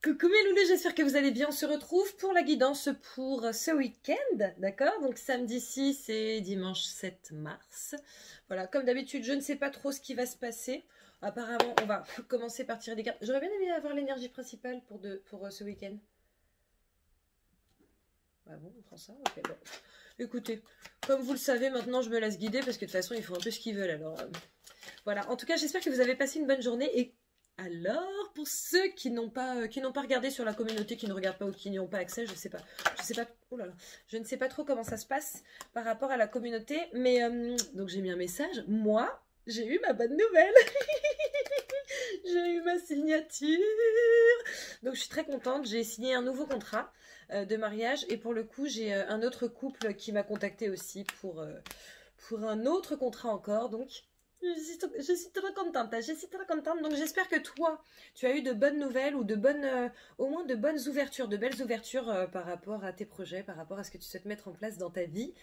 Coucou mes loulous, j'espère que vous allez bien. On se retrouve pour la guidance pour ce week-end, d'accord? Donc samedi 6 et dimanche 7 mars. Voilà, comme d'habitude, je ne sais pas trop ce qui va se passer. Apparemment, on va commencer par tirer des cartes. J'aurais bien aimé avoir l'énergie principale pour ce week-end. Ah bon, on prend ça? Ok, bon. Écoutez, comme vous le savez, maintenant je me laisse guider parce que de toute façon, ils font un peu ce qu'ils veulent. Alors, voilà. En tout cas, j'espère que vous avez passé une bonne journée et alors, pour ceux qui n'ont pas regardé sur la communauté, qui ne regardent pas ou qui n'y ont pas accès, je sais pas, oh là là, je ne sais pas trop comment ça se passe par rapport à la communauté, mais donc j'ai mis un message. Moi, j'ai eu ma bonne nouvelle. J'ai eu ma signature. Donc je suis très contente. J'ai signé un nouveau contrat de mariage et pour le coup, j'ai un autre couple qui m'a contacté aussi pour un autre contrat encore. Donc je suis trop contente, je suis trop contente. Donc j'espère que toi, tu as eu de bonnes nouvelles ou au moins de bonnes ouvertures, de belles ouvertures par rapport à tes projets, par rapport à ce que tu souhaites mettre en place dans ta vie.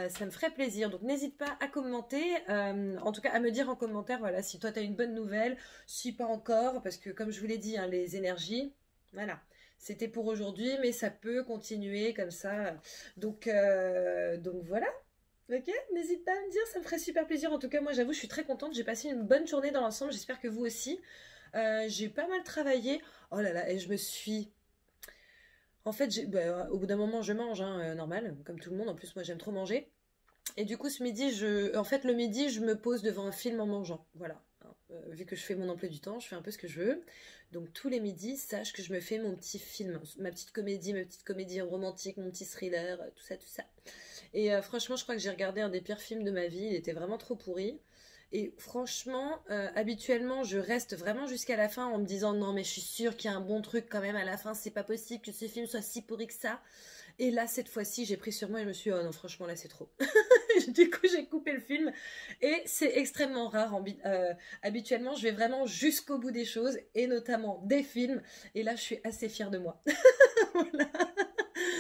Ça me ferait plaisir. Donc n'hésite pas à commenter, en tout cas à me dire en commentaire, voilà, si toi tu as une bonne nouvelle, si pas encore, parce que comme je vous l'ai dit, hein, les énergies, voilà. C'était pour aujourd'hui, mais ça peut continuer comme ça. Donc voilà. Ok, n'hésite pas à me dire, ça me ferait super plaisir. En tout cas, moi, j'avoue, je suis très contente. J'ai passé une bonne journée dans l'ensemble. J'espère que vous aussi. J'ai pas mal travaillé. Oh là là, et je me suis... En fait, au bout d'un moment, je mange, hein, normal, comme tout le monde. En plus, moi, j'aime trop manger. Et du coup, ce midi, en fait, le midi, je me pose devant un film en mangeant. Voilà. Vu que je fais mon emploi du temps, je fais un peu ce que je veux. Donc, tous les midis, sache que je me fais mon petit film, ma petite comédie romantique, mon petit thriller, tout ça, tout ça. Et franchement, je crois que j'ai regardé un des pires films de ma vie. Il était vraiment trop pourri. Et franchement, habituellement, je reste vraiment jusqu'à la fin en me disant non, mais je suis sûre qu'il y a un bon truc quand même à la fin. C'est pas possible que ce film soit si pourri que ça. Et là, cette fois-ci, j'ai pris sur moi et je me suis dit, oh non, franchement, là, c'est trop. Du coup, j'ai coupé le film. Et c'est extrêmement rare. Habituellement, je vais vraiment jusqu'au bout des choses, et notamment des films. Et là, je suis assez fière de moi. Voilà.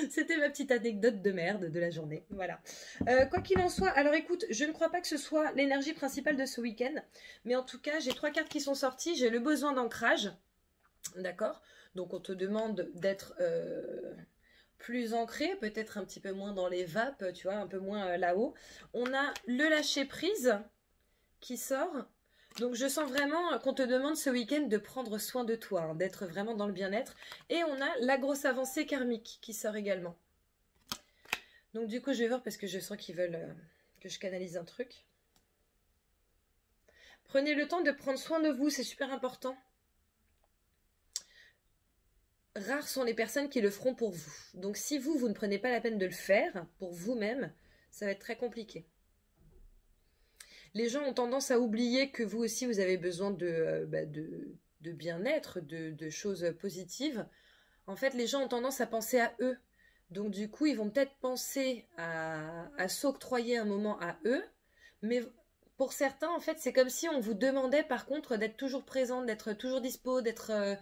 C'était ma petite anecdote de merde de la journée. Voilà. Quoi qu'il en soit, alors écoute, je ne crois pas que ce soit l'énergie principale de ce week-end. Mais en tout cas, j'ai 3 cartes qui sont sorties. J'ai le besoin d'ancrage. D'accord? Donc, on te demande d'être... plus ancré, peut-être un petit peu moins dans les vapes, tu vois, un peu moins là-haut. On a le lâcher prise qui sort. Donc je sens vraiment qu'on te demande ce week-end de prendre soin de toi, hein, d'être vraiment dans le bien-être. Et on a la grosse avancée karmique qui sort également. Donc du coup je vais voir parce que je sens qu'ils veulent que je canalise un truc. Prenez le temps de prendre soin de vous, c'est super important. Rares sont les personnes qui le feront pour vous. Donc si vous ne prenez pas la peine de le faire pour vous-même, ça va être très compliqué. Les gens ont tendance à oublier que vous aussi, vous avez besoin de bien-être, de choses positives. En fait, les gens ont tendance à penser à eux. Donc du coup, ils vont peut-être penser à s'octroyer un moment à eux. Mais pour certains, en fait, c'est comme si on vous demandait par contre d'être toujours présente, d'être toujours dispo, d'être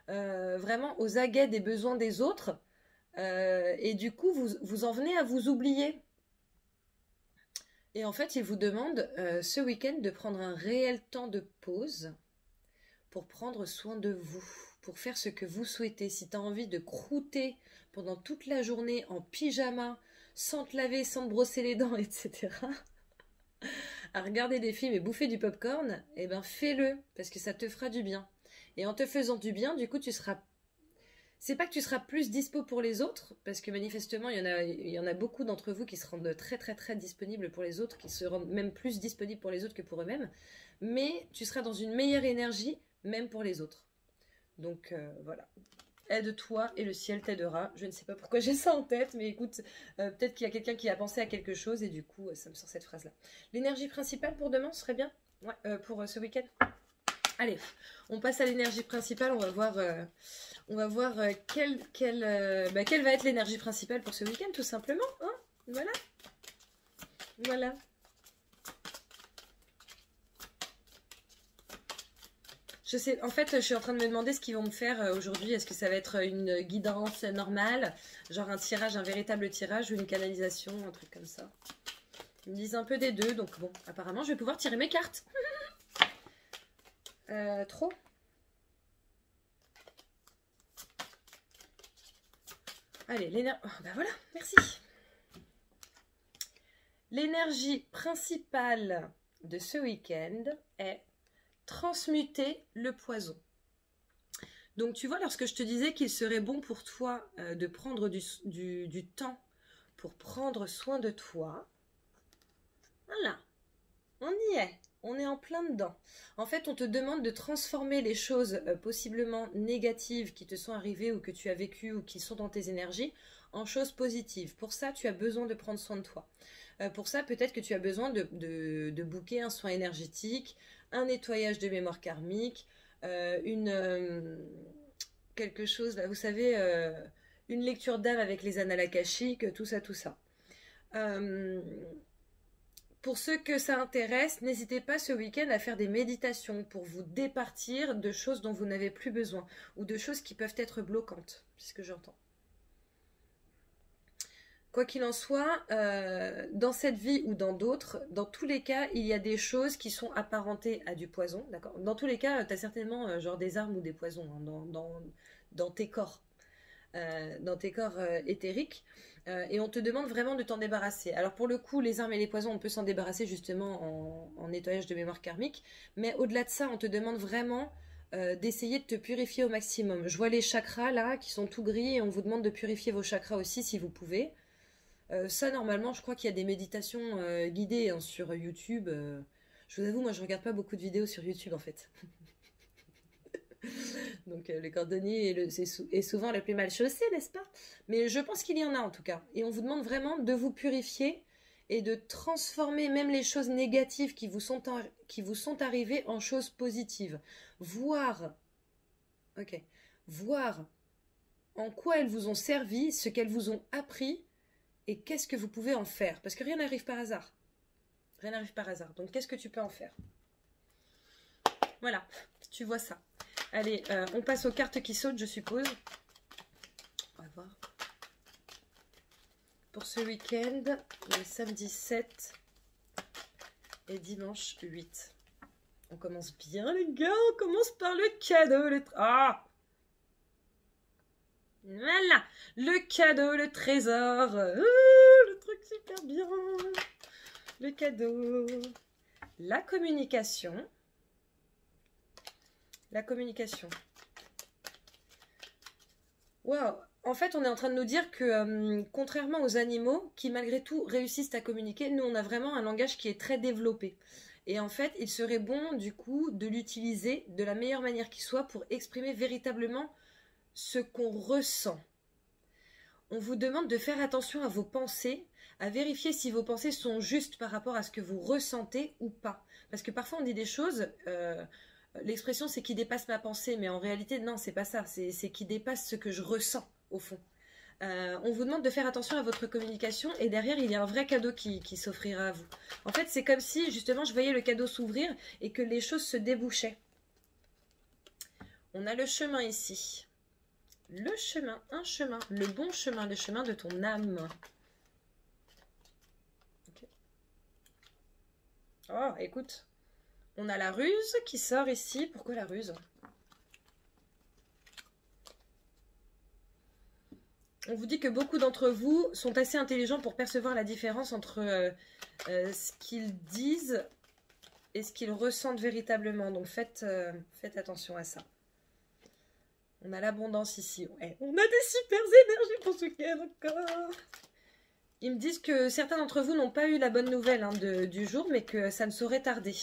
vraiment aux aguets des besoins des autres. Et du coup, vous en venez à vous oublier. Et en fait, il vous demande ce week-end de prendre un réel temps de pause pour prendre soin de vous, pour faire ce que vous souhaitez. Si tu as envie de croûter pendant toute la journée en pyjama, sans te laver, sans te brosser les dents, etc., à regarder des films et bouffer du popcorn, eh ben fais-le, parce que ça te fera du bien. Et en te faisant du bien, du coup, tu seras... C'est pas que tu seras plus dispo pour les autres, parce que manifestement, il y en a beaucoup d'entre vous qui se rendent très très très disponibles pour les autres, qui se rendent même plus disponibles pour les autres que pour eux-mêmes, mais tu seras dans une meilleure énergie, même pour les autres. Donc voilà. Aide-toi et le ciel t'aidera. Je ne sais pas pourquoi j'ai ça en tête, mais écoute, peut-être qu'il y a quelqu'un qui a pensé à quelque chose, et du coup, ça me sort cette phrase-là. L'énergie principale pour demain serait bien? Ouais, pour ce week-end. Allez, on passe à l'énergie principale, on va voir quelle va être l'énergie principale pour ce week-end, tout simplement. Hein, voilà. Voilà. En fait, je suis en train de me demander ce qu'ils vont me faire aujourd'hui. Est-ce que ça va être une guidance normale, genre un tirage, un véritable tirage, ou une canalisation, un truc comme ça. Ils me disent un peu des deux, donc bon, apparemment, je vais pouvoir tirer mes cartes. Trop. Allez, l'énergie... Oh, ben voilà, merci. L'énergie principale de ce week-end est transmuter le poison. Donc tu vois, lorsque je te disais qu'il serait bon pour toi de prendre du temps pour prendre soin de toi, voilà, on y est. On est en plein dedans. En fait, on te demande de transformer les choses possiblement négatives qui te sont arrivées ou que tu as vécues ou qui sont dans tes énergies en choses positives. Pour ça, tu as besoin de prendre soin de toi. Pour ça, peut-être que tu as besoin de booker un soin énergétique, un nettoyage de mémoire karmique, quelque chose, là, vous savez, une lecture d'âme avec les annales akashiques, tout ça, tout ça. Pour ceux que ça intéresse, n'hésitez pas ce week-end à faire des méditations pour vous départir de choses dont vous n'avez plus besoin ou de choses qui peuvent être bloquantes, c'est ce que j'entends. Quoi qu'il en soit, dans cette vie ou dans d'autres, dans tous les cas, il y a des choses qui sont apparentées à du poison, d'accord ? Dans tous les cas, tu as certainement genre des armes ou des poisons hein, dans tes corps, éthériques. Et on te demande vraiment de t'en débarrasser. Alors pour le coup, les armes et les poisons, on peut s'en débarrasser justement en nettoyage de mémoire karmique. Mais au-delà de ça, on te demande vraiment d'essayer de te purifier au maximum. Je vois les chakras là qui sont tout gris et on vous demande de purifier vos chakras aussi si vous pouvez. Ça normalement, je crois qu'il y a des méditations guidées hein, sur YouTube. Je vous avoue, moi je regarde pas beaucoup de vidéos sur YouTube en fait. Donc le cordonnier est souvent le plus mal chaussé, n'est-ce pas? Mais je pense qu'il y en a en tout cas. Et on vous demande vraiment de vous purifier et de transformer même les choses négatives qui vous sont arrivées en choses positives. Voir en quoi elles vous ont servi, ce qu'elles vous ont appris et qu'est-ce que vous pouvez en faire. Parce que rien n'arrive par hasard. Rien n'arrive par hasard. Donc qu'est-ce que tu peux en faire? Voilà, tu vois ça. Allez, on passe aux cartes qui sautent, je suppose. On va voir. Pour ce week-end, le samedi 7 et dimanche 8. On commence bien, les gars. On commence par le cadeau. Voilà, le cadeau, le trésor. Le truc super bien. Le cadeau. La communication. La communication. Waouh! En fait, on est en train de nous dire que, contrairement aux animaux, qui malgré tout réussissent à communiquer, nous, on a vraiment un langage qui est très développé. Et en fait, il serait bon, du coup, de l'utiliser de la meilleure manière qui soit pour exprimer véritablement ce qu'on ressent. On vous demande de faire attention à vos pensées, à vérifier si vos pensées sont justes par rapport à ce que vous ressentez ou pas. Parce que parfois, on dit des choses... l'expression c'est qui dépasse ma pensée, mais en réalité non, c'est pas ça, c'est qui dépasse ce que je ressens au fond. On vous demande de faire attention à votre communication et derrière il y a un vrai cadeau qui s'offrira à vous. En fait c'est comme si justement je voyais le cadeau s'ouvrir et que les choses se débouchaient. On a le chemin ici. Le chemin, un chemin, le bon chemin, le chemin de ton âme. Okay. Oh écoute. On a la ruse qui sort ici. Pourquoi la ruse? On vous dit que beaucoup d'entre vous sont assez intelligents pour percevoir la différence entre ce qu'ils disent et ce qu'ils ressentent véritablement. Donc faites attention à ça. On a l'abondance ici. Ouais, on a des super énergies pour ce week-end encore. Ils me disent que certains d'entre vous n'ont pas eu la bonne nouvelle hein, du jour, mais que ça ne saurait tarder.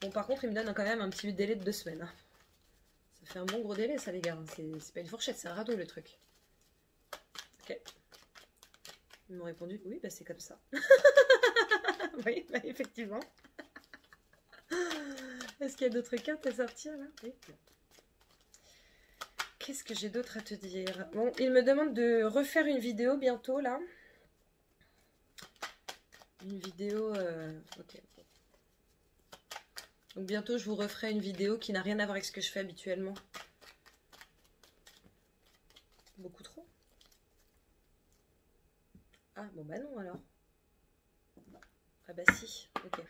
Bon, par contre, il me donne quand même un petit délai de 2 semaines. Hein. Ça fait un bon gros délai, ça, les gars. C'est pas une fourchette, c'est un radeau, le truc. Ok. Ils m'ont répondu, oui, bah c'est comme ça. Oui, bah effectivement. Est-ce qu'il y a d'autres cartes à sortir, là? Oui. Qu'est-ce que j'ai d'autre à te dire? Bon, il me demande de refaire une vidéo bientôt, là. Une vidéo... ok. Donc bientôt, je vous referai une vidéo qui n'a rien à voir avec ce que je fais habituellement. Beaucoup trop? Ah, bon bah non alors. Ah bah si, ok.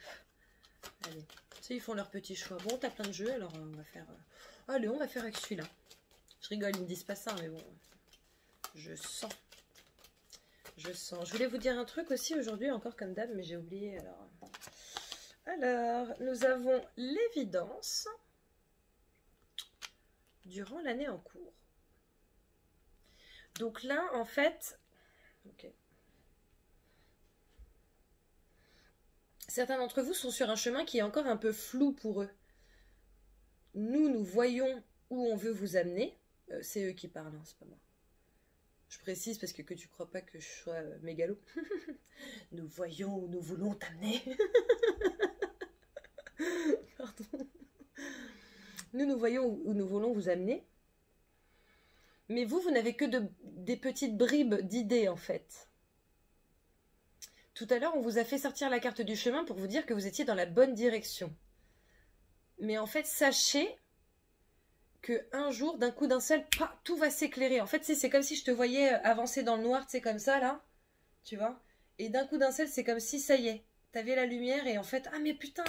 Allez, tu sais, ils font leur petit choix. Bon, t'as plein de jeux, alors on va faire... Allez, on va faire avec celui-là. Je rigole, ils me disent pas ça, mais bon. Je sens. Je sens. Je voulais vous dire un truc aussi aujourd'hui, encore comme d'hab, mais j'ai oublié. Alors, nous avons l'évidence durant l'année en cours. Donc là, en fait, ok. Certains d'entre vous sont sur un chemin qui est encore un peu flou pour eux. Nous voyons où on veut vous amener. C'est eux qui parlent, hein, c'est pas moi. Je précise parce que tu crois pas que je sois mégalo. Nous voyons où nous voulons t'amener. Pardon. Nous voyons où nous voulons vous amener. Mais vous n'avez que des petites bribes d'idées en fait. Tout à l'heure, on vous a fait sortir la carte du chemin pour vous dire que vous étiez dans la bonne direction. Mais en fait, sachez qu'un jour, d'un coup d'un seul, tout va s'éclairer. En fait, c'est comme si je te voyais avancer dans le noir, tu sais, comme ça, là. Tu vois? Et d'un coup d'un seul, c'est comme si, ça y est, t'avais la lumière et en fait, ah mais putain,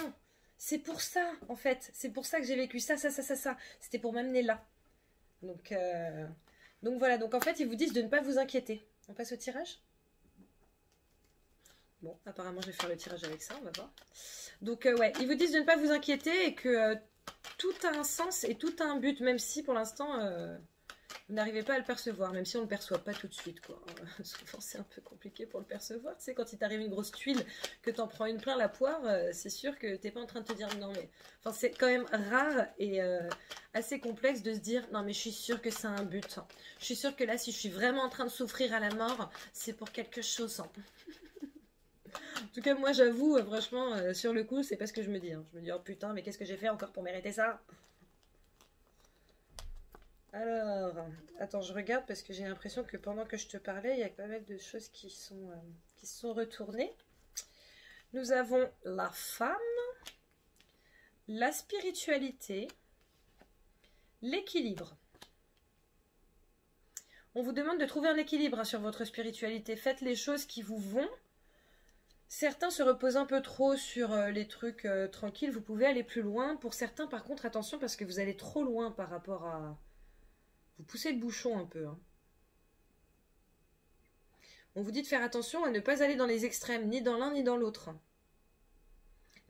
c'est pour ça, en fait. C'est pour ça que j'ai vécu ça. C'était pour m'amener là. Donc voilà. Donc en fait, ils vous disent de ne pas vous inquiéter. On passe au tirage? Bon, apparemment, je vais faire le tirage avec ça, on va voir. Donc ouais, ils vous disent de ne pas vous inquiéter et que tout a un sens et tout a un but, même si pour l'instant, vous n'arrivez pas à le percevoir, même si on ne le perçoit pas tout de suite, quoi. Souvent, c'est un peu compliqué pour le percevoir. Tu sais, quand il t'arrive une grosse tuile, que t'en prends une plein la poire, c'est sûr que t'es pas en train de te dire non, mais... Enfin, c'est quand même rare et assez complexe de se dire non, mais je suis sûre que c'est un but. Je suis sûre que là, si je suis vraiment en train de souffrir à la mort, c'est pour quelque chose. En tout cas, moi, j'avoue, franchement, sur le coup, c'est pas ce que je me dis. Hein. Je me dis, oh putain, mais qu'est-ce que j'ai fait encore pour mériter ça? Alors, attends, je regarde parce que j'ai l'impression que pendant que je te parlais, il y a pas mal de choses qui se sont retournées. Nous avons la femme, la spiritualité, l'équilibre. On vous demande de trouver un équilibre sur votre spiritualité. Faites les choses qui vous vont. Certains se reposent un peu trop sur les trucs tranquilles. Vous pouvez aller plus loin. Pour certains, par contre, attention parce que vous allez trop loin par rapport à... Vous poussez le bouchon un peu. Hein. On vous dit de faire attention à ne pas aller dans les extrêmes, ni dans l'un ni dans l'autre.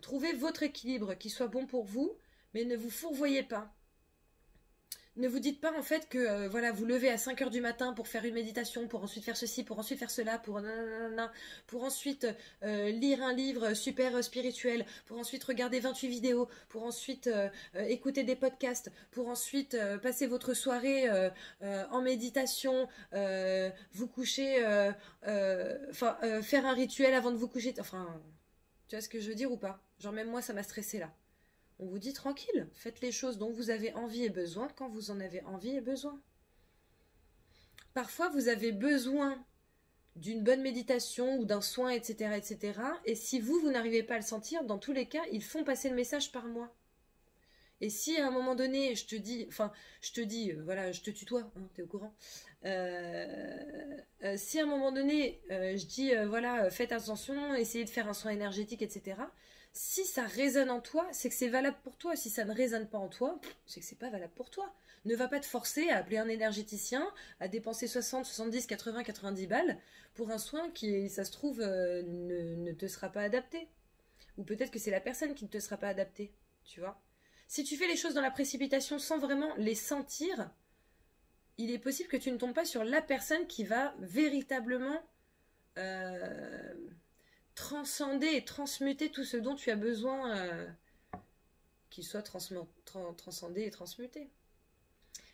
Trouvez votre équilibre qui soit bon pour vous, mais ne vous fourvoyez pas. Ne vous dites pas en fait que voilà, vous levez à 5 h du matin pour faire une méditation, pour ensuite faire ceci, pour ensuite faire cela, pour ensuite lire un livre super spirituel, pour ensuite regarder 28 vidéos, pour ensuite écouter des podcasts, pour ensuite passer votre soirée en méditation, vous coucher, faire un rituel avant de vous coucher. Enfin, tu vois ce que je veux dire ou pas? Genre même moi ça m'a stressé là. On vous dit tranquille, faites les choses dont vous avez envie et besoin quand vous en avez envie et besoin. Parfois, vous avez besoin d'une bonne méditation ou d'un soin, etc., etc. Et si vous n'arrivez pas à le sentir, dans tous les cas, ils font passer le message par moi. Et si à un moment donné, je te dis, voilà, je te tutoie, hein, t'es au courant. Si à un moment donné, je dis, voilà, faites attention, essayez de faire un soin énergétique, etc., si ça résonne en toi, c'est que c'est valable pour toi. Si ça ne résonne pas en toi, c'est que c'est pas valable pour toi. Ne va pas te forcer à appeler un énergéticien, à dépenser 60, 70, 80, 90 balles pour un soin qui, ça se trouve, ne te sera pas adapté. Ou peut-être que c'est la personne qui ne te sera pas adaptée, tu vois. Si tu fais les choses dans la précipitation sans vraiment les sentir, il est possible que tu ne tombes pas sur la personne qui va véritablement... transcender et transmuter tout ce dont tu as besoin qu'il soit transcendé et transmuté.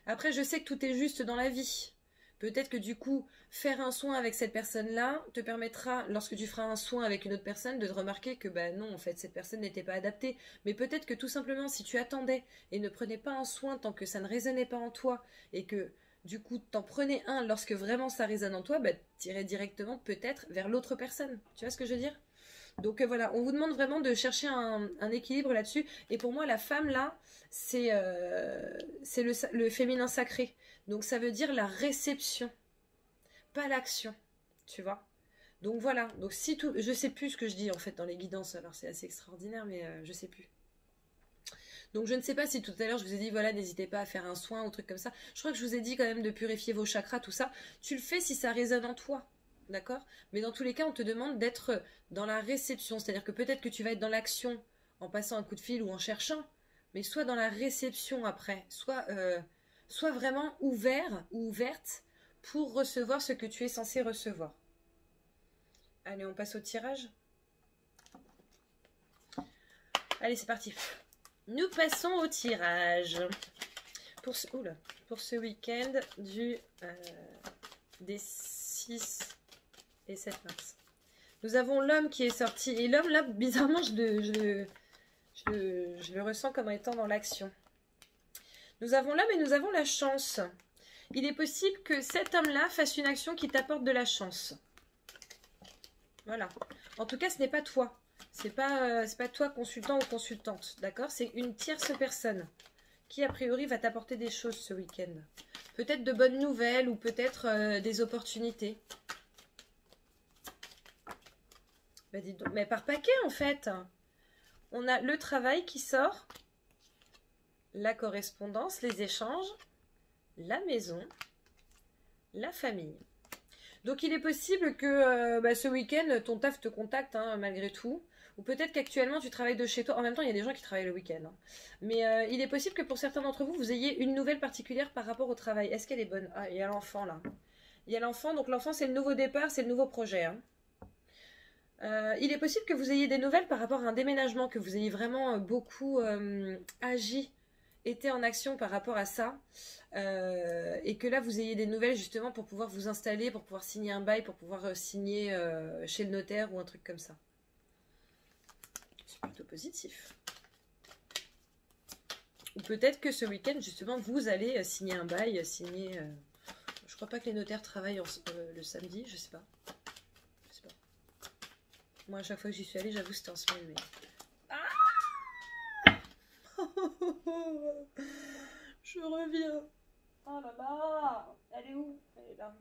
Après, je sais que tout est juste dans la vie. Peut-être que du coup, faire un soin avec cette personne-là te permettra, lorsque tu feras un soin avec une autre personne, de te remarquer que bah non, en fait, cette personne n'était pas adaptée. Mais peut-être que tout simplement, si tu attendais et ne prenais pas un soin tant que ça ne résonnait pas en toi et que du coup, t'en prenais un lorsque vraiment ça résonne en toi, bah, t'irais directement peut-être vers l'autre personne. Tu vois ce que je veux dire? Donc voilà, on vous demande vraiment de chercher un équilibre là-dessus. Et pour moi, la femme, là, c'est le féminin sacré. Donc ça veut dire la réception, pas l'action, tu vois? Donc voilà, donc si tout... Je sais plus ce que je dis en fait dans les guidances, alors c'est assez extraordinaire, mais je sais plus. Donc je ne sais pas si tout à l'heure je vous ai dit, voilà, n'hésitez pas à faire un soin ou truc comme ça. Je crois que je vous ai dit quand même de purifier vos chakras, tout ça. Tu le fais si ça résonne en toi, d'accord? Mais dans tous les cas, on te demande d'être dans la réception. C'est-à-dire que peut-être que tu vas être dans l'action en passant un coup de fil ou en cherchant, mais soit dans la réception après, soit vraiment ouvert ou ouverte pour recevoir ce que tu es censé recevoir. Allez, on passe au tirage. Allez, c'est parti. Nous passons au tirage. Pour ce week-end des 6 et 7 mars. Nous avons l'homme qui est sorti. Et l'homme, là, bizarrement, je le ressens comme étant dans l'action. Nous avons l'homme et nous avons la chance. Il est possible que cet homme-là fasse une action qui t'apporte de la chance. Voilà. En tout cas, ce n'est pas toi. C'est pas toi, consultant ou consultante. D'accord? C'est une tierce personne qui, a priori, va t'apporter des choses ce week-end. Peut-être de bonnes nouvelles ou peut-être des opportunités. Bah, dis donc. Mais par paquet, en fait. On a le travail qui sort, la correspondance, les échanges, la maison, la famille. Donc il est possible que ce week-end, ton taf te contacte hein, malgré tout. Ou peut-être qu'actuellement tu travailles de chez toi. En même temps, il y a des gens qui travaillent le week-end. Hein. Mais il est possible que pour certains d'entre vous, vous ayez une nouvelle particulière par rapport au travail. Est-ce qu'elle est bonne? Ah, il y a l'enfant là. Il y a l'enfant, donc l'enfant c'est le nouveau départ, c'est le nouveau projet. Hein. Il est possible que vous ayez des nouvelles par rapport à un déménagement, que vous ayez vraiment beaucoup agi, été en action par rapport à ça, et que là vous ayez des nouvelles justement pour pouvoir vous installer, pour pouvoir signer un bail, pour pouvoir signer chez le notaire ou un truc comme ça. C'est plutôt positif. Ou peut-être que ce week-end justement vous allez signer un bail, je crois pas que les notaires travaillent le samedi, je sais pas. Moi, à chaque fois que j'y suis allée, j'avoue, c'était en semaine. Mais... Ah je reviens. Oh là là. Elle est où? Elle est là.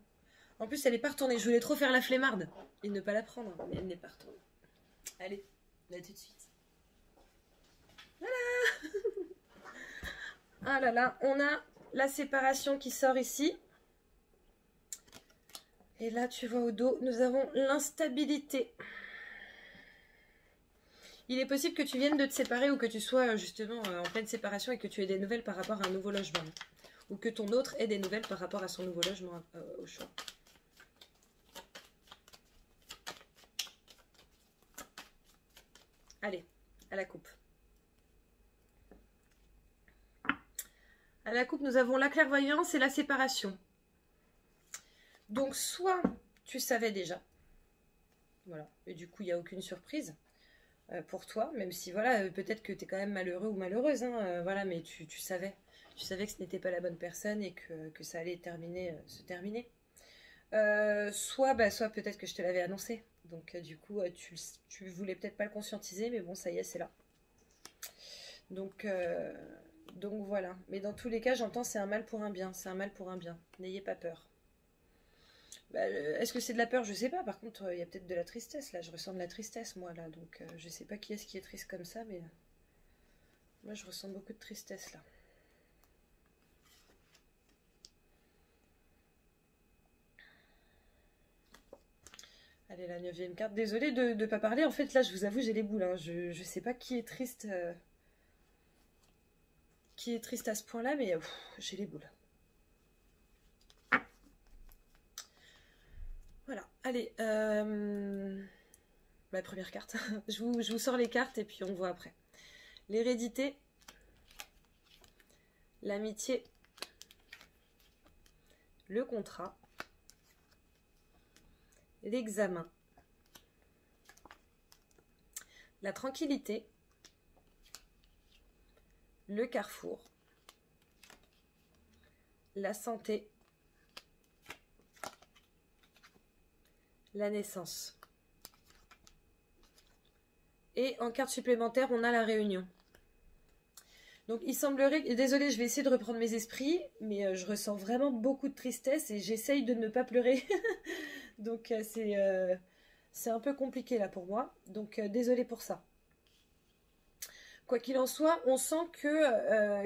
En plus, elle n'est pas retournée. Je voulais trop faire la flemmarde et ne pas la prendre. Mais elle n'est pas retournée. Allez, là tout de suite. Voilà. Ah là là. On a la séparation qui sort ici. Et là, tu vois au dos, nous avons l'instabilité. Il est possible que tu viennes de te séparer ou que tu sois justement en pleine séparation et que tu aies des nouvelles par rapport à un nouveau logement. Ou que ton autre ait des nouvelles par rapport à son nouveau logement au choix. Allez, à la coupe. À la coupe, nous avons la clairvoyance et la séparation. Donc, soit tu savais déjà. Voilà. Et du coup, il n'y a aucune surprise. Pour toi, même si voilà, peut-être que tu es quand même malheureux ou malheureuse, hein, voilà, mais tu savais. Tu savais que ce n'était pas la bonne personne et que ça allait se terminer. Soit peut-être que je te l'avais annoncé. Donc du coup, tu voulais peut-être pas le conscientiser, mais bon, ça y est, c'est là. Donc voilà. Mais dans tous les cas, j'entends c'est un mal pour un bien. C'est un mal pour un bien. N'ayez pas peur. Est-ce que c'est de la peur? Je sais pas. Par contre, il y a peut-être de la tristesse là. Je ressens de la tristesse moi là. Donc je sais pas qui est triste comme ça, mais moi je ressens beaucoup de tristesse là. Allez, la 9e carte. Désolée de ne pas parler. En fait, là, je vous avoue, j'ai les boules. Hein. Je sais pas qui est triste. Qui est triste à ce point-là, mais j'ai les boules. Voilà, allez, la première carte. je vous sors les cartes et puis on voit après. L'hérédité, l'amitié, le contrat, l'examen, la tranquillité, le carrefour, la santé, la naissance. Et en carte supplémentaire, on a la réunion. Donc il semblerait... Désolée, je vais essayer de reprendre mes esprits, mais je ressens vraiment beaucoup de tristesse et j'essaye de ne pas pleurer. Donc c'est un peu compliqué là pour moi. Donc désolée pour ça. Quoi qu'il en soit, on sent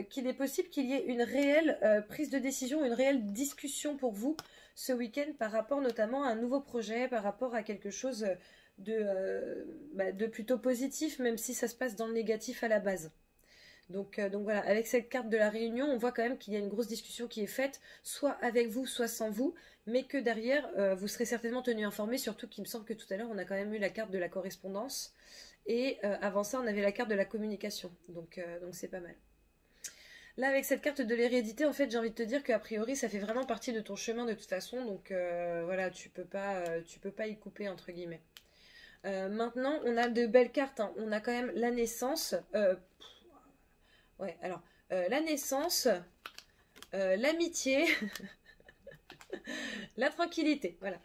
qu'il est possible qu'il y ait une réelle prise de décision, une réelle discussion pour vous ce week-end par rapport notamment à un nouveau projet, par rapport à quelque chose de plutôt positif, même si ça se passe dans le négatif à la base. Donc voilà, avec cette carte de la réunion, on voit quand même qu'il y a une grosse discussion qui est faite, soit avec vous, soit sans vous, mais que derrière, vous serez certainement tenu informé, surtout qu'il me semble que tout à l'heure, on a quand même eu la carte de la correspondance, et avant ça, on avait la carte de la communication, donc c'est pas mal. Là, avec cette carte de l'hérédité, en fait, j'ai envie de te dire qu'a priori, ça fait vraiment partie de ton chemin de toute façon, donc voilà, tu peux pas y couper, entre guillemets. Maintenant, on a de belles cartes, hein. On a quand même la naissance, ouais, alors, la naissance, l'amitié, la tranquillité, voilà.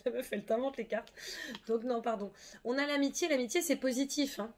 La meuf, elle t'invente les cartes. Donc non, pardon. On a l'amitié, l'amitié c'est positif, hein.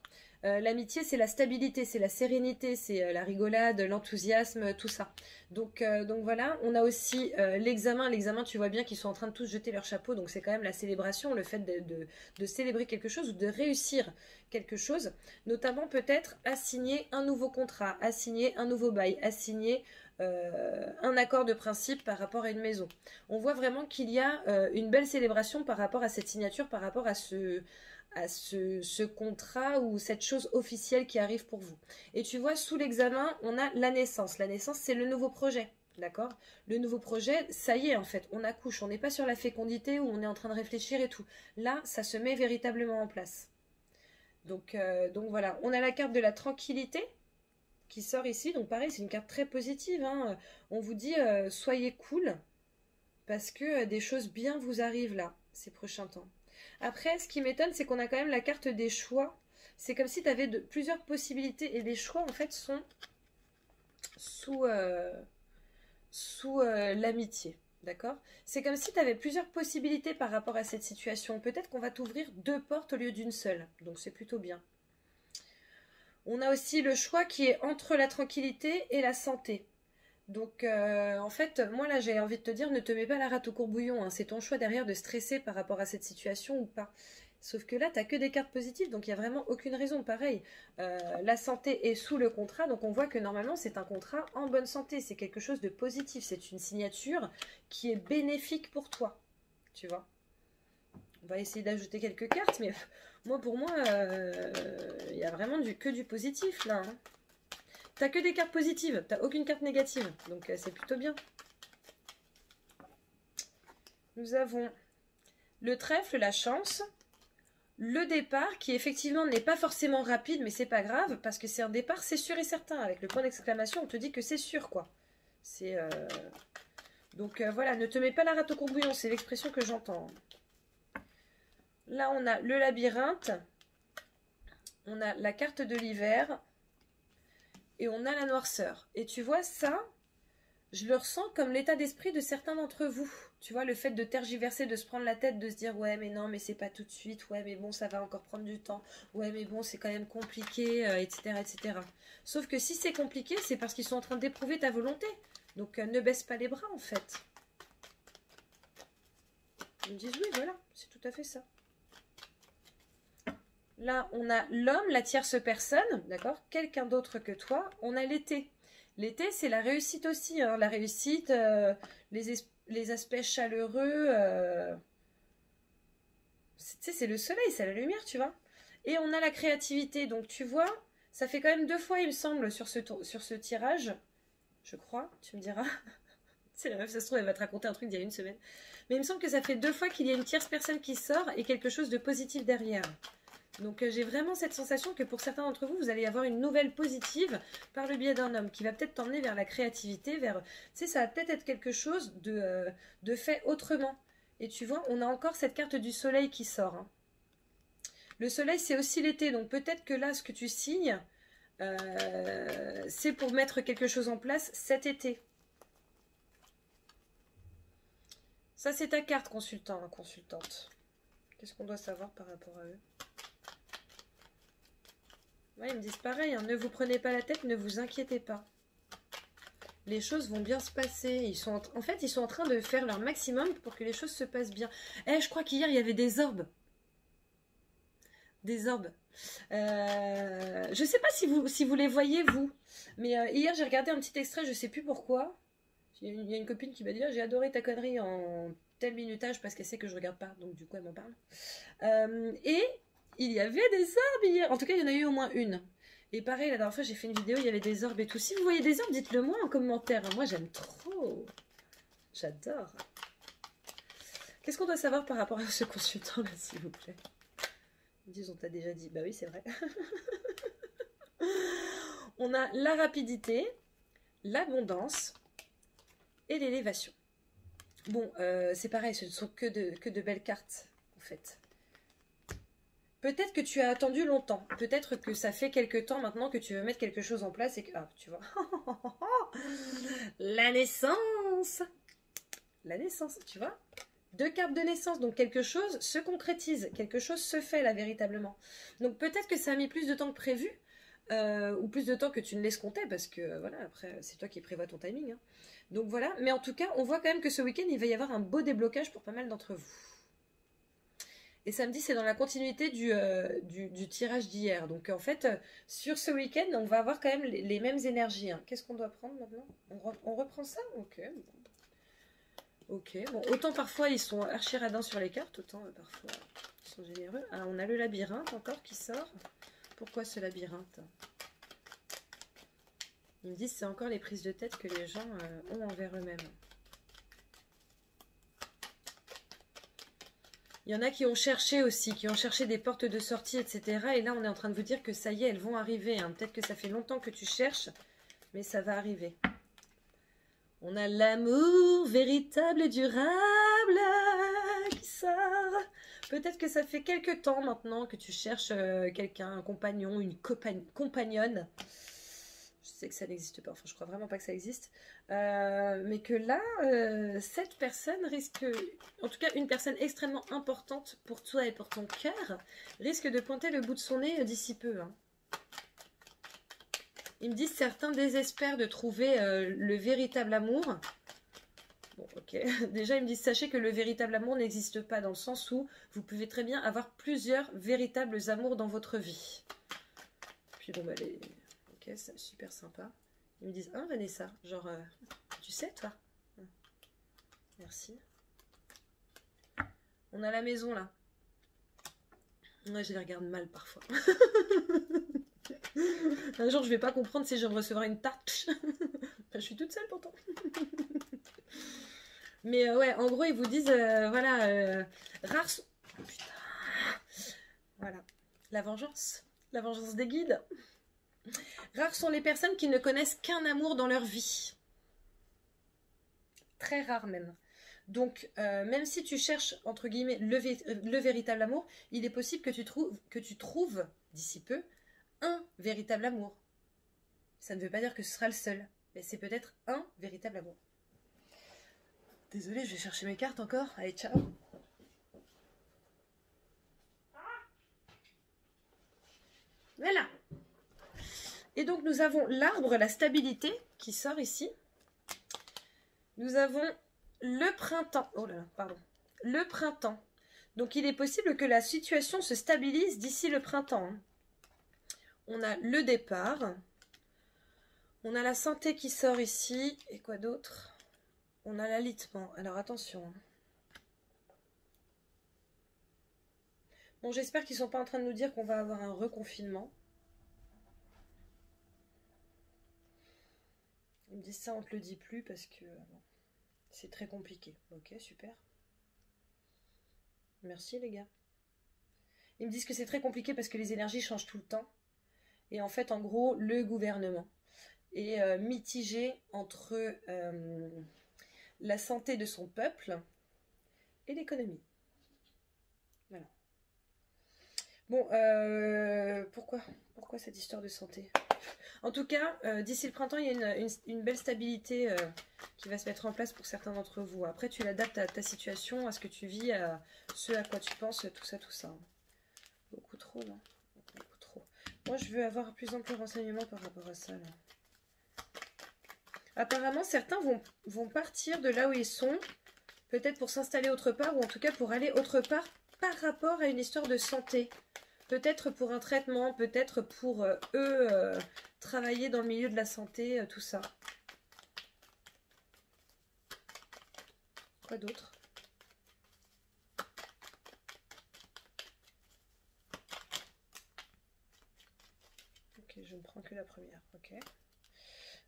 L'amitié c'est la stabilité, c'est la sérénité, c'est la rigolade, l'enthousiasme, tout ça. Donc voilà, on a aussi l'examen. L'examen, tu vois bien qu'ils sont en train de tous jeter leur chapeau, donc c'est quand même la célébration, le fait de célébrer quelque chose ou de réussir quelque chose, notamment peut-être à signer un nouveau contrat, à signer un nouveau bail, à signer un accord de principe par rapport à une maison. On voit vraiment qu'il y a une belle célébration par rapport à cette signature, par rapport à ce contrat ou cette chose officielle qui arrive pour vous. Et tu vois, sous l'examen, on a la naissance. La naissance, c'est le nouveau projet. D'accord? Le nouveau projet, ça y est en fait, on accouche. On n'est pas sur la fécondité où on est en train de réfléchir et tout. Là, ça se met véritablement en place. Donc voilà, on a la carte de la tranquillité qui sort ici. Donc pareil, c'est une carte très positive, hein. On vous dit, soyez cool, parce que des choses bien vous arrivent là, ces prochains temps. Après, ce qui m'étonne, c'est qu'on a quand même la carte des choix. C'est comme si tu avais plusieurs possibilités, et les choix, en fait, sont sous l'amitié. D'accord? C'est comme si tu avais plusieurs possibilités par rapport à cette situation. Peut-être qu'on va t'ouvrir 2 portes au lieu d'une seule. Donc c'est plutôt bien. On a aussi le choix qui est entre la tranquillité et la santé. Donc en fait, moi là j'ai envie de te dire, ne te mets pas la rate au courbouillon, hein. C'est ton choix derrière de stresser par rapport à cette situation ou pas. Sauf que là, tu n'as que des cartes positives, donc il n'y a vraiment aucune raison. Pareil, la santé est sous le contrat, donc on voit que normalement c'est un contrat en bonne santé. C'est quelque chose de positif, c'est une signature qui est bénéfique pour toi. Tu vois? On va essayer d'ajouter quelques cartes, mais pour moi, il y a vraiment que du positif là, hein. T'as que des cartes positives, t'as aucune carte négative, donc c'est plutôt bien. Nous avons le trèfle, la chance, le départ qui effectivement n'est pas forcément rapide, mais c'est pas grave, parce que c'est un départ, c'est sûr et certain. Avec le point d'exclamation, on te dit que c'est sûr, quoi. C'est donc voilà, ne te mets pas la rate au courbouillon, c'est l'expression que j'entends. Là, on a le labyrinthe, on a la carte de l'hiver, et on a la noirceur. Et tu vois, ça, je le ressens comme l'état d'esprit de certains d'entre vous. Tu vois, le fait de tergiverser, de se prendre la tête, de se dire « Ouais, mais non, mais c'est pas tout de suite. Ouais, mais bon, ça va encore prendre du temps. Ouais, mais bon, c'est quand même compliqué, etc., etc. » Sauf que si c'est compliqué, c'est parce qu'ils sont en train d'éprouver ta volonté. Donc, ne baisse pas les bras, en fait. Ils me disent « Oui, voilà, c'est tout à fait ça. » Là, on a l'homme, la tierce personne, d'accord? Quelqu'un d'autre que toi. On a l'été. L'été, c'est la réussite aussi, hein. La réussite, les aspects chaleureux. Tu sais, c'est le soleil, c'est la lumière, tu vois. Et on a la créativité. Donc, tu vois, ça fait quand même 2 fois, il me semble, sur ce tirage. Je crois, tu me diras. C'est la meuf, ça se trouve, elle va te raconter un truc d'il y a une semaine. Mais il me semble que ça fait 2 fois qu'il y a une tierce personne qui sort et quelque chose de positif derrière. Donc j'ai vraiment cette sensation que pour certains d'entre vous, vous allez avoir une nouvelle positive par le biais d'un homme qui va peut-être t'emmener vers la créativité, vers, tu sais, ça va peut-être être quelque chose de fait autrement. Et tu vois, on a encore cette carte du soleil qui sort, hein. Le soleil, c'est aussi l'été, donc peut-être que là, ce que tu signes, c'est pour mettre quelque chose en place cet été. Ça, c'est ta carte, consultant, hein, consultante. Qu'est-ce qu'on doit savoir par rapport à eux? Ouais, ils me disent pareil, hein, ne vous prenez pas la tête, ne vous inquiétez pas. Les choses vont bien se passer. En fait, ils sont en train de faire leur maximum pour que les choses se passent bien. Eh, je crois qu'hier, il y avait des orbes. Des orbes. Je sais pas si vous les voyez, vous. Mais hier, j'ai regardé un petit extrait, je sais plus pourquoi. Il y a une copine qui m'a dit, ah, j'ai adoré ta connerie en tel minutage parce qu'elle sait que je regarde pas. Donc du coup, elle m'en parle. Et il y avait des orbes hier. En tout cas, il y en a eu au moins une. Et pareil, la dernière fois, j'ai fait une vidéo, il y avait des orbes et tout. Si vous voyez des orbes, dites-le moi en commentaire. Moi, j'aime trop. J'adore. Qu'est-ce qu'on doit savoir par rapport à ce consultant-là, s'il vous plaît? Disons, t'as déjà dit. Bah oui, c'est vrai. On a la rapidité, l'abondance et l'élévation. Bon, c'est pareil, ce ne sont que de belles cartes, en fait. Peut-être que tu as attendu longtemps. Peut-être que ça fait quelques temps maintenant que tu veux mettre quelque chose en place et que... Ah, tu vois. La naissance. La naissance, tu vois. 2 cartes de naissance, donc quelque chose se concrétise, quelque chose se fait là véritablement. Donc peut-être que ça a mis plus de temps que prévu, ou plus de temps que tu ne laisses compter, parce que voilà, après c'est toi qui prévois ton timing. Hein. Donc voilà, mais en tout cas, on voit quand même que ce week-end, il va y avoir un beau déblocage pour pas mal d'entre vous. Et samedi, c'est dans la continuité du tirage d'hier. Donc en fait, sur ce week-end, on va avoir quand même les mêmes énergies. Hein. Qu'est-ce qu'on doit prendre maintenant? On reprend ça? Ok, ok, bon, autant parfois ils sont archi radins sur les cartes, autant parfois ils sont généreux. Ah, on a le labyrinthe encore qui sort. Pourquoi ce labyrinthe? Ils me disent que c'est encore les prises de tête que les gens ont envers eux-mêmes. Il y en a qui ont cherché aussi, qui ont cherché des portes de sortie, etc. Et là, on est en train de vous dire que ça y est, elles vont arriver. Hein. Peut-être que ça fait longtemps que tu cherches, mais ça va arriver. On a l'amour véritable et durable qui sort. Peut-être que ça fait quelques temps maintenant que tu cherches quelqu'un, un compagnon, une compagnonne. Je sais que ça n'existe pas, enfin je crois vraiment pas que ça existe. Mais que là, cette personne risque, en tout cas une personne extrêmement importante pour toi et pour ton cœur, risque de pointer le bout de son nez d'ici peu. Hein. Ils me disent certains désespèrent de trouver le véritable amour. Bon, ok. Déjà, ils me disent sachez que le véritable amour n'existe pas dans le sens où vous pouvez très bien avoir plusieurs véritables amours dans votre vie. Puis bon, bah, ok, c'est super sympa. Ils me disent Vanessa, genre, tu sais, toi? Merci. On a la maison là. Ouais, je les regarde mal parfois. Un jour, je vais pas comprendre si je vais recevoir une tarte. Je suis toute seule pourtant. Mais ouais, en gros, ils vous disent, voilà, rares... Oh, putain. Voilà, la vengeance des guides. Rares sont les personnes qui ne connaissent qu'un amour dans leur vie. Très rares même. Donc, même si tu cherches, entre guillemets, le véritable amour, il est possible que tu trouves d'ici peu, un véritable amour. Ça ne veut pas dire que ce sera le seul, mais c'est peut-être un véritable amour. Désolée, je vais chercher mes cartes encore. Allez, ciao. Voilà. Et donc, nous avons l'arbre, la stabilité, qui sort ici. Nous avons le printemps. Oh là là, pardon. Le printemps. Donc, il est possible que la situation se stabilise d'ici le printemps. Hein. On a le départ. On a la santé qui sort ici. Et quoi d'autre? On a l'alitement. Alors attention. Bon, j'espère qu'ils ne sont pas en train de nous dire qu'on va avoir un reconfinement. Ils me disent ça, on ne te le dit plus parce que bon, c'est très compliqué. Ok, super. Merci les gars. Ils me disent que c'est très compliqué parce que les énergies changent tout le temps. Et en fait, en gros, le gouvernement est mitigé entre la santé de son peuple et l'économie. Voilà. Bon, pourquoi cette histoire de santé? En tout cas, d'ici le printemps, il y a une belle stabilité qui va se mettre en place pour certains d'entre vous. Après, tu l'adaptes à ta situation, à ce que tu vis, à ce à quoi tu penses, tout ça. Beaucoup trop, là. Beaucoup trop. Moi, je veux avoir plus ample renseignement par rapport à ça, là. Apparemment, certains vont partir de là où ils sont, peut-être pour s'installer autre part, ou en tout cas pour aller autre part par rapport à une histoire de santé. Peut-être pour un traitement, peut-être pour travailler dans le milieu de la santé, tout ça. Quoi d'autre? Ok, je ne prends que la première. Ok.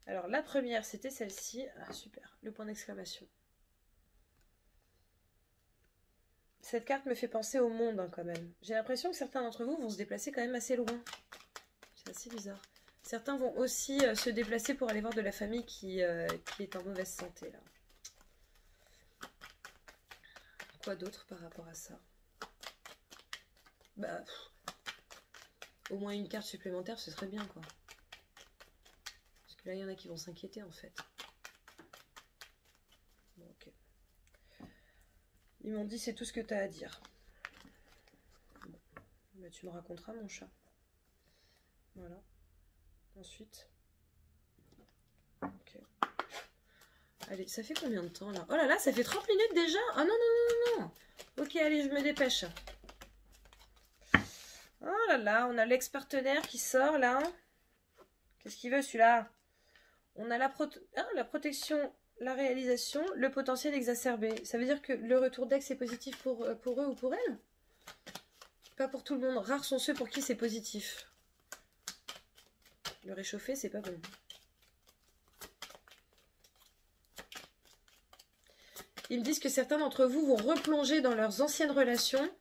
Alors, la première, c'était celle-ci. Ah, super. Le point d'exclamation. Cette carte me fait penser au monde, hein, quand même. J'ai l'impression que certains d'entre vous vont se déplacer quand même assez loin. C'est assez bizarre. Certains vont aussi se déplacer pour aller voir de la famille qui est en mauvaise santé, là. Quoi d'autre par rapport à ça? Bah, au moins une carte supplémentaire, ce serait bien, quoi. Parce que là, il y en a qui vont s'inquiéter, en fait. Bon, ok. Ils m'ont dit, c'est tout ce que tu as à dire. Bon. Bah, tu me raconteras, mon chat. Voilà. Ensuite. Ok. Allez, ça fait combien de temps, là? Oh là là, ça fait 30 minutes déjà? Ah non, non, non, non, non. Ok, allez, je me dépêche. Oh là là, on a l'ex-partenaire qui sort, là. Qu'est-ce qu'il veut, celui-là? On a la protection, la réalisation, le potentiel exacerbé. Ça veut dire que le retour d'ex est positif pour eux ou pour elle? Pas pour tout le monde. Rares sont ceux pour qui c'est positif. Le réchauffer, c'est pas bon. Ils me disent que certains d'entre vous vont replonger dans leurs anciennes relations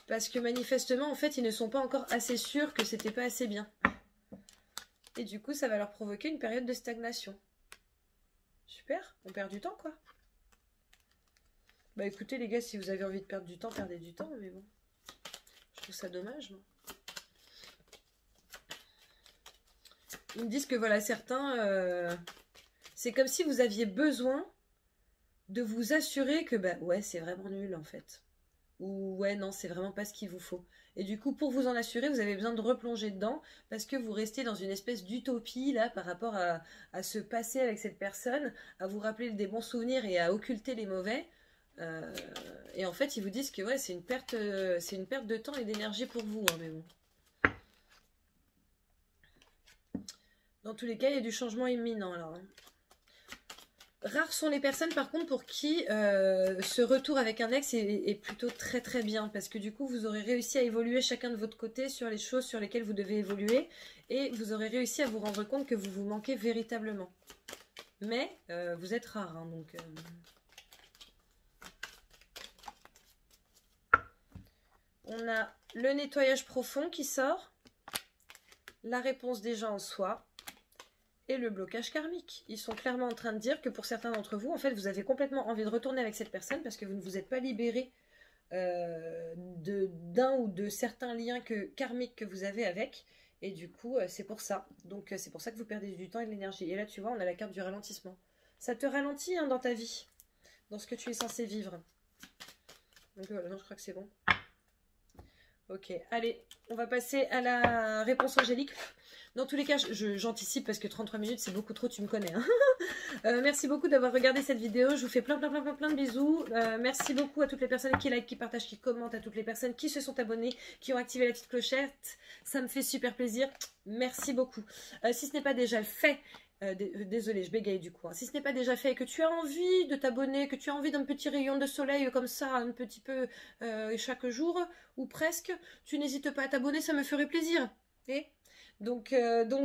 parce que manifestement, en fait, ils ne sont pas encore assez sûrs que c'était pas assez bien. Et du coup, ça va leur provoquer une période de stagnation. Super, on perd du temps, quoi. Bah écoutez, les gars, si vous avez envie de perdre du temps, perdez du temps, mais bon. Je trouve ça dommage, moi. Ils me disent que, voilà, certains... c'est comme si vous aviez besoin de vous assurer que, bah ouais, c'est vraiment nul, en fait. Ou ouais, non, c'est vraiment pas ce qu'il vous faut. Et du coup, pour vous en assurer, vous avez besoin de replonger dedans parce que vous restez dans une espèce d'utopie là par rapport à se passer avec cette personne, à vous rappeler des bons souvenirs et à occulter les mauvais. Et en fait, ils vous disent que ouais, c'est une perte de temps et d'énergie pour vous, hein, mais bon. Dans tous les cas, il y a du changement imminent alors. Hein. Rares sont les personnes par contre pour qui ce retour avec un ex est plutôt très très bien parce que du coup vous aurez réussi à évoluer chacun de votre côté sur les choses sur lesquelles vous devez évoluer et vous aurez réussi à vous rendre compte que vous vous manquez véritablement. Mais vous êtes rare, hein, donc... On a le nettoyage profond qui sort, la réponse déjà en soi. Et le blocage karmique. Ils sont clairement en train de dire que pour certains d'entre vous, en fait, vous avez complètement envie de retourner avec cette personne parce que vous ne vous êtes pas libéré d'un ou de certains liens karmiques que vous avez avec. Et du coup, c'est pour ça. Donc, c'est pour ça que vous perdez du temps et de l'énergie. Et là, tu vois, on a la carte du ralentissement. Ça te ralentit hein, dans ta vie, dans ce que tu es censé vivre. Donc, voilà, non, je crois que c'est bon. Ok, allez, on va passer à la réponse angélique. Dans tous les cas, j'anticipe parce que 33 minutes, c'est beaucoup trop, tu me connais. Hein. Merci beaucoup d'avoir regardé cette vidéo. Je vous fais plein de bisous. Merci beaucoup à toutes les personnes qui like, qui partagent, qui commentent, à toutes les personnes qui se sont abonnées, qui ont activé la petite clochette. Ça me fait super plaisir. Merci beaucoup. Si ce n'est pas déjà le fait... désolée, je bégaye du coup. Hein. Si ce n'est pas déjà fait et que tu as envie de t'abonner, que tu as envie d'un petit rayon de soleil comme ça, un petit peu chaque jour, ou presque, tu n'hésites pas à t'abonner, ça me ferait plaisir. Et donc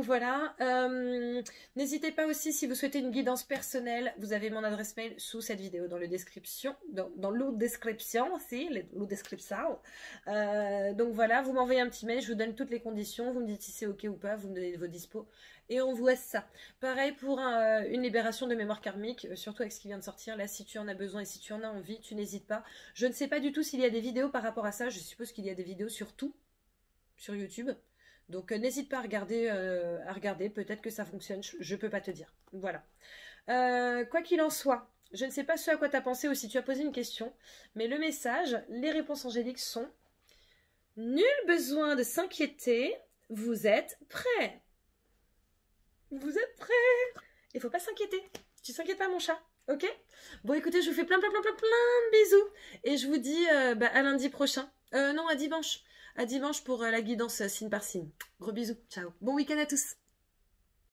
voilà. N'hésitez pas aussi si vous souhaitez une guidance personnelle, vous avez mon adresse mail sous cette vidéo dans le description, dans l'eau description aussi, l'eau description. Donc voilà, vous m'envoyez un petit mail, je vous donne toutes les conditions, vous me dites si c'est ok ou pas, vous me donnez vos dispos et on voit ça. Pareil pour une libération de mémoire karmique, surtout avec ce qui vient de sortir. Là, si tu en as besoin et si tu en as envie, tu n'hésites pas. Je ne sais pas du tout s'il y a des vidéos par rapport à ça. Je suppose qu'il y a des vidéos sur tout, sur YouTube. Donc n'hésite pas à regarder. Peut-être que ça fonctionne. Je ne peux pas te dire. Voilà. Quoi qu'il en soit, je ne sais pas ce à quoi tu as pensé ou si tu as posé une question. Mais le message, les réponses angéliques sont: nul besoin de s'inquiéter. Vous êtes prêts. Vous êtes prêts? Il faut pas s'inquiéter. Tu t'inquiètes pas, mon chat. Ok? Bon, écoutez, je vous fais plein de bisous. Et je vous dis à lundi prochain. Non, à dimanche. À dimanche pour la guidance signe par signe. Gros bisous, ciao. Bon week-end à tous.